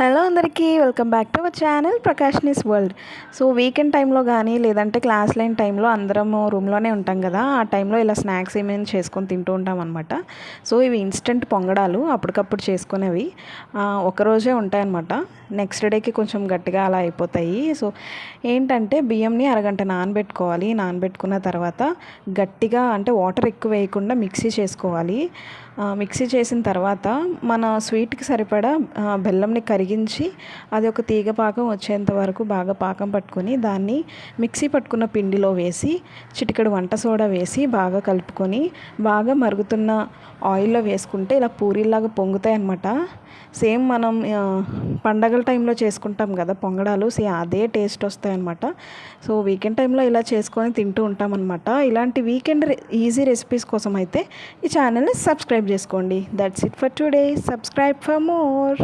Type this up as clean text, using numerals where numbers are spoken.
Hello అందరికీ welcome back to our channel ప్రకాష్నిస్ world. So weekend టైంలో కానీ లేదంటే క్లాస్ లేని టైంలో అందరము రూమ్లోనే ఉంటాం కదా, ఆ టైంలో ఇలా స్నాక్స్ ఏమైనా చేసుకొని తింటూ ఉంటాం అనమాట. సో ఇవి ఇన్స్టెంట్ పొంగడాలు, అప్పటికప్పుడు చేసుకునేవి. ఒకరోజే ఉంటాయన్నమాట. నెక్స్ట్ డేకి కొంచెం గట్టిగా అలా అయిపోతాయి. సో ఏంటంటే బియ్యంని అరగంట నానబెట్టుకోవాలి. నానబెట్టుకున్న తర్వాత గట్టిగా అంటే వాటర్ ఎక్కువ వేయకుండా మిక్సీ చేసుకోవాలి. మిక్సీ చేసిన తర్వాత మన స్వీట్కి సరిపడా బెల్లంని కరిగించి అది ఒక తీగ పాకం వచ్చేంత వరకు బాగా పాకం పట్టుకొని దాన్ని మిక్సీ పట్టుకున్న పిండిలో వేసి చిటికెడు వంట సోడా వేసి బాగా కలుపుకొని బాగా మరుగుతున్న ఆయిల్లో వేసుకుంటే ఇలా పూరీలాగా పొంగుతాయి అన్నమాట. సేమ్ మనం పండగల టైంలో చేసుకుంటాం కదా పొంగడాలు, అదే టేస్ట్ వస్తాయి అన్నమాట. సో వీకెండ్ టైంలో ఇలా చేసుకొని తింటూ ఉంటాం అనమాట. ఇలాంటి వీకెండ్ ఈజీ రెసిపీస్ కోసం అయితే ఈ ఛానల్ని సబ్స్క్రైబ్ చేసుకోండి. That's it for today. Subscribe for more.